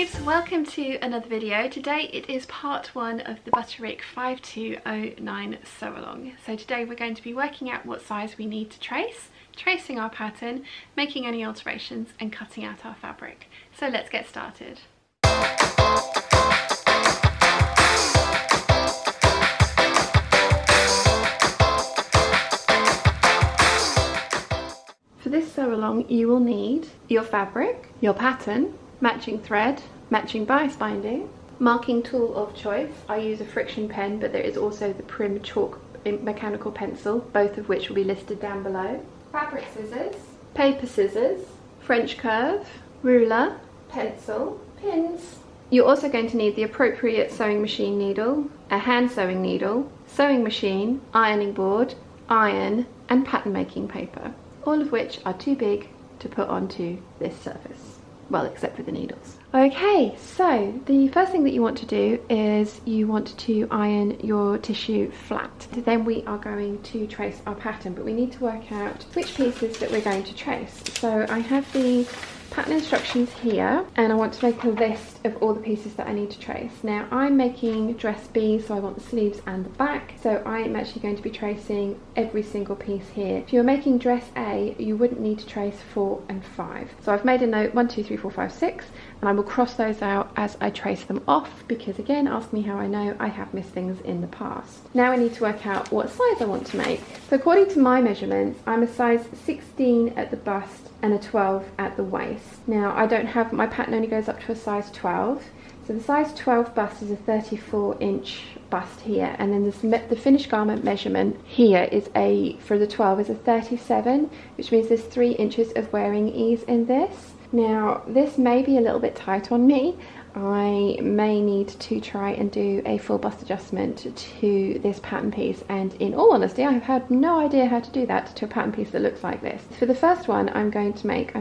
peeps, welcome to another video. Today it is part one of the Butterick 5209 sew along. So today we're going to be working out what size we need to trace, tracing our pattern, making any alterations and cutting out our fabric. So let's get started. For this sew along you will need your fabric, your pattern, matching thread, matching bias binding, marking tool of choice. I use a friction pen, but there is also the Prim chalk mechanical pencil, both of which will be listed down below. Fabric scissors, paper scissors, French curve, ruler, pencil, pins. You're also going to need the appropriate sewing machine needle, a hand sewing needle, sewing machine, ironing board, iron, and pattern making paper, all of which are too big to put onto this surface. Well, except for the needles. Okay, so the first thing that you want to do is you want to iron your tissue flat. Then we are going to trace our pattern, but we need to work out which pieces that we're going to trace. So I have the pattern instructions here, and I want to make a list of all the pieces that I need to trace. Now I'm making dress B, so I want the sleeves and the back, so I am actually going to be tracing every single piece here. If you're making dress A, you wouldn't need to trace 4 and 5. So I've made a note 1, 2, 3, 4, 5, 6, and I will cross those out as I trace them off, because again, ask me how I know, I have missed things in the past. Now I need to work out what size I want to make. So according to my measurements, I'm a size 16 at the bust and a 12 at the waist. Now I don't have, my pattern only goes up to a size 12, so the size 12 bust is a 34-inch bust here, and then the finished garment measurement here is for the 12 is a 37, which means there's 3 inches of wearing ease in this. Now this may be a little bit tight on me. I may need to try and do a full bust adjustment to this pattern piece, and in all honesty I have had no idea how to do that to a pattern piece that looks like this. For the first one I'm going to make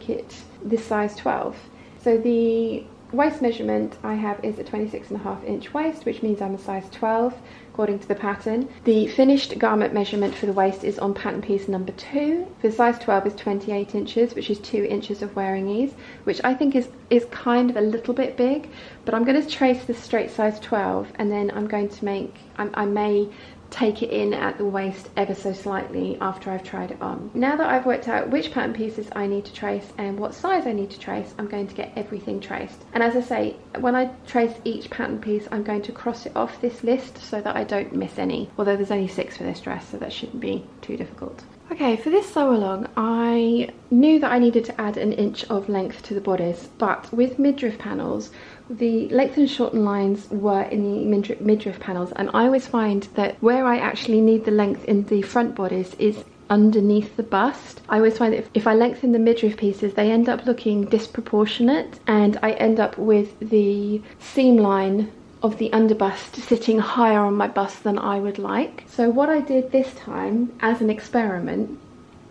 it this size 12. So the waist measurement I have is a 26.5-inch waist, which means I'm a size 12 according to the pattern. The finished garment measurement for the waist is on pattern piece number 2. For the size 12 is 28 inches, which is 2 inches of wearing ease, which I think is kind of a little bit big, but I'm going to trace the straight size 12, and then I'm going to make, I may take it in at the waist ever so slightly after I've tried it on. Now that I've worked out which pattern pieces I need to trace and what size I need to trace, I'm going to get everything traced. And as I say, when I trace each pattern piece, I'm going to cross it off this list so that I don't miss any, although there's only 6 for this dress, so that shouldn't be too difficult. Okay, for this sew along, I knew that I needed to add an inch of length to the bodice, but with midriff panels, the lengthen and shorten lines were in the midriff panels, and I always find that where I actually need the length in the front bodice is underneath the bust. I always find that if I lengthen the midriff pieces, they end up looking disproportionate, and I end up with the seam line of the underbust sitting higher on my bust than I would like. So what I did this time as an experiment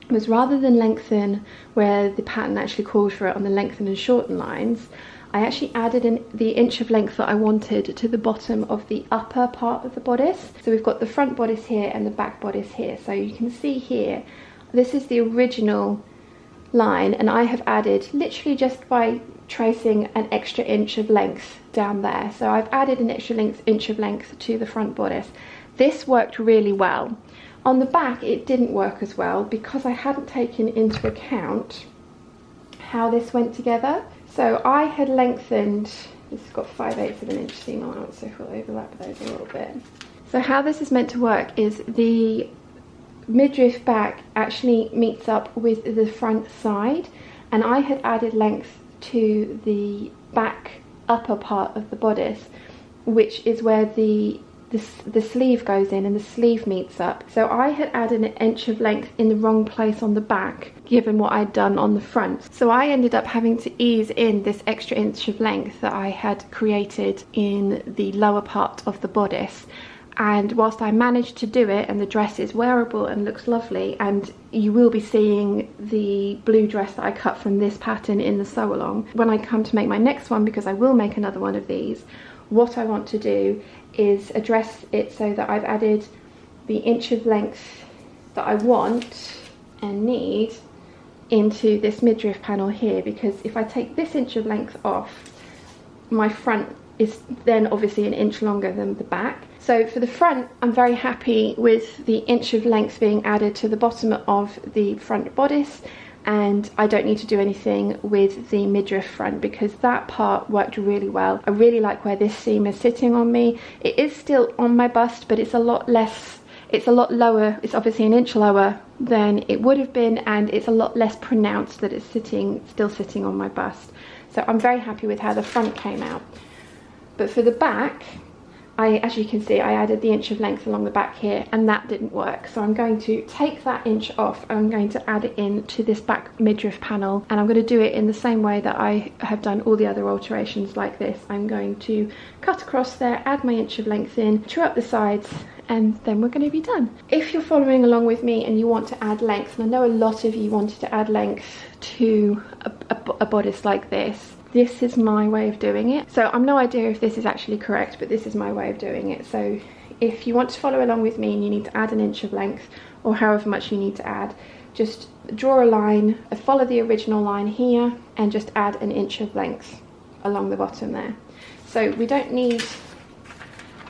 was, rather than lengthen where the pattern actually called for it on the lengthen and shorten lines, I actually added the inch of length that I wanted to the bottom of the upper part of the bodice. So we've got the front bodice here and the back bodice here. So you can see here, this is the original line, and I have added, literally just by tracing, an extra inch of length down there. So I've added an extra inch of length to the front bodice. This worked really well. On the back it didn't work as well because I hadn't taken into account how this went together. So I had lengthened, this has got 5/8 of an inch seam allowance, so we'll overlap those a little bit. So how this is meant to work is the midriff back actually meets up with the front side, and I had added length to the back upper part of the bodice, which is where the sleeve goes in and the sleeve meets up. So I had added an inch of length in the wrong place on the back, given what I'd done on the front. So I ended up having to ease in this extra inch of length that I had created in the lower part of the bodice. And whilst I managed to do it, and the dress is wearable and looks lovely, and you will be seeing the blue dress that I cut from this pattern in the sew along when I come to make my next one, because I will make another one of these, what I want to do is address it so that I've added the inch of length that I want and need into this midriff panel here, because if I take this inch of length off, my front is then obviously an inch longer than the back. So for the front, I'm very happy with the inch of length being added to the bottom of the front bodice, and I don't need to do anything with the midriff front because that part worked really well. I really like where this seam is sitting on me. It is still on my bust, but it's a lot less, it's a lot lower. It's obviously an inch lower than it would have been, and it's a lot less pronounced that it's still sitting on my bust. So I'm very happy with how the front came out. But for the back, as you can see, I added the inch of length along the back here, and that didn't work. So I'm going to take that inch off and I'm going to add it in to this back midriff panel, and I'm going to do it in the same way that I have done all the other alterations like this. I'm going to cut across there, add my inch of length in, true up the sides, and then we're going to be done. If you're following along with me and you want to add length, and I know a lot of you wanted to add length to a bodice like this, this is my way of doing it. So I'm no idea if this is actually correct, but this is my way of doing it. So if you want to follow along with me and you need to add an inch of length or however much you need to add, just draw a line, follow the original line here, and just add an inch of length along the bottom there. So we don't need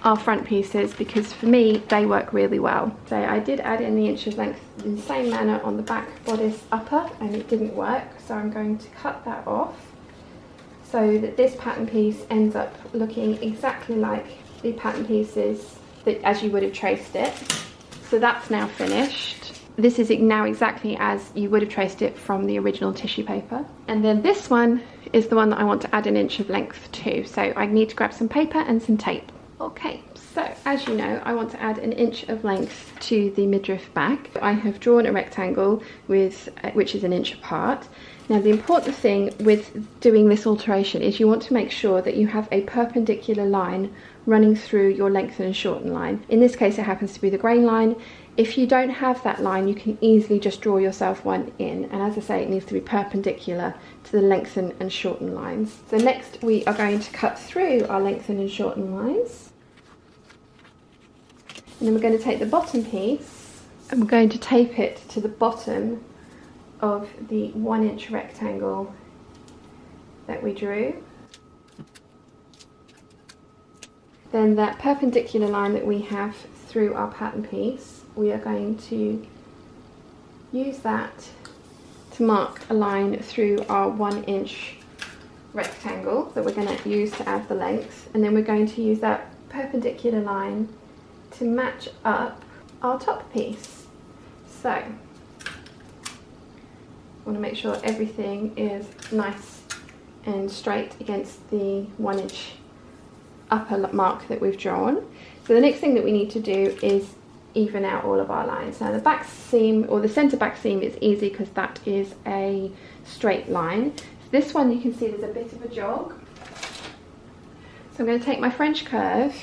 our front pieces because for me they work really well. So I did add in the inch of length in the same manner on the back bodice upper, and it didn't work, so I'm going to cut that off so that this pattern piece ends up looking exactly like the pattern pieces that as you would have traced it. So that's now finished. This is now exactly as you would have traced it from the original tissue paper. And then this one is the one that I want to add an inch of length to. So I need to grab some paper and some tape. Okay, so as you know, I want to add an inch of length to the midriff back. I have drawn a rectangle which is an inch apart. Now the important thing with doing this alteration is you want to make sure that you have a perpendicular line running through your lengthen and shorten line. In this case it happens to be the grain line. If you don't have that line, you can easily just draw yourself one in, and as I say, it needs to be perpendicular to the lengthen and shorten lines. So next we are going to cut through our lengthen and shorten lines, and then we're going to take the bottom piece and we're going to tape it to the bottom of the 1 inch rectangle that we drew. Then that perpendicular line that we have through our pattern piece, we are going to use that to mark a line through our 1 inch rectangle that we're going to use to add the length, and then we're going to use that perpendicular line to match up our top piece. So I want to make sure everything is nice and straight against the 1 inch upper mark that we've drawn. So the next thing that we need to do is even out all of our lines. Now the back seam, or the centre back seam, is easy because that is a straight line. So this one, you can see there's a bit of a jog. So I'm going to take my French curve,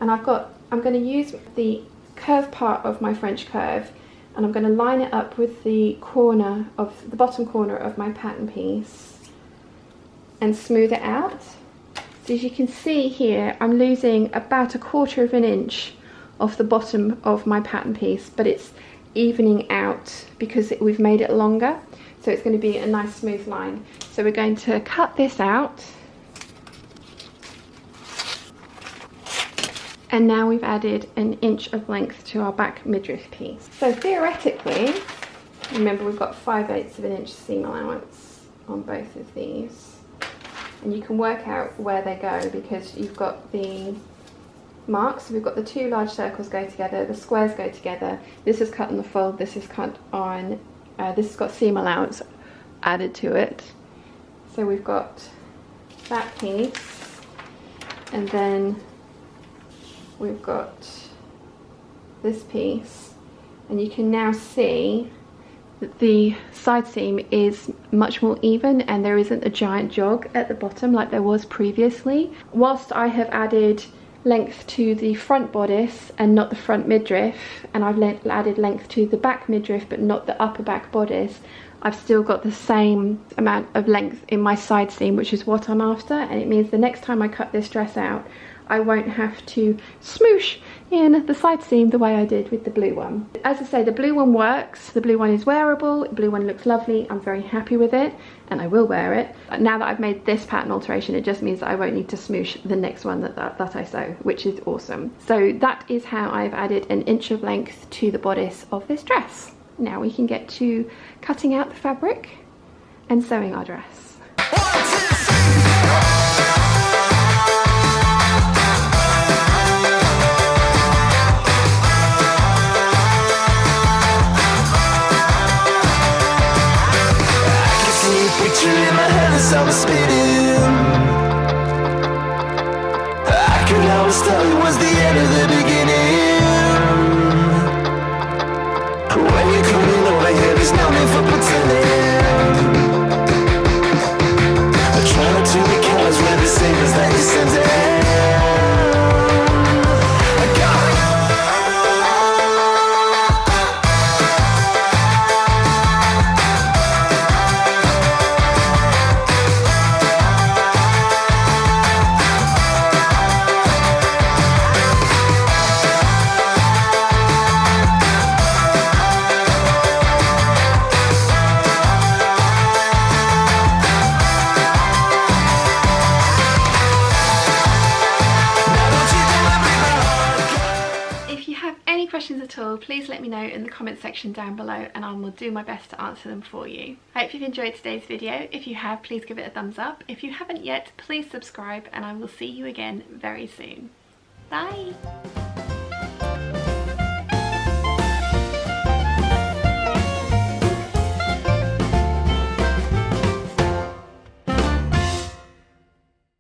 and I'm going to use the curve part of my French curve, and I'm going to line it up with the corner of the bottom corner of my pattern piece and smooth it out. So as you can see here, I'm losing about 1/4 of an inch off the bottom of my pattern piece, but it's evening out because we've made it longer, so it's going to be a nice smooth line. So we're going to cut this out, and now we've added an inch of length to our back midriff piece. So theoretically, remember we've got 5/8 of an inch seam allowance on both of these, and you can work out where they go because you've got the marks. So we've got the 2 large circles go together, the squares go together. This is cut on the fold, this is cut on, this has got seam allowance added to it. So we've got that piece, and then we've got this piece, and you can now see that the side seam is much more even and there isn't a giant jog at the bottom like there was previously. Whilst I have added length to the front bodice and not the front midriff, and I've added length to the back midriff but not the upper back bodice, I've still got the same amount of length in my side seam, which is what I'm after, and it means the next time I cut this dress out, I won't have to smoosh in the side seam the way I did with the blue one. As I say, the blue one works, the blue one is wearable, the blue one looks lovely, I'm very happy with it, and I will wear it. Now that I've made this pattern alteration, it just means that I won't need to smoosh the next one that I sew, which is awesome. So that is how I've added an inch of length to the bodice of this dress. Now we can get to cutting out the fabric and sewing our dress. Picture in my head as I was spinning. I could always tell it was the end of the beginning. When you come in over here, there's no need for pretending. I try not to be careless with the signals that you send in. I got it. Questions at all, please let me know in the comment section down below and I will do my best to answer them for you. I hope you've enjoyed today's video. If you have, please give it a thumbs up. If you haven't yet, please subscribe and I will see you again very soon. Bye!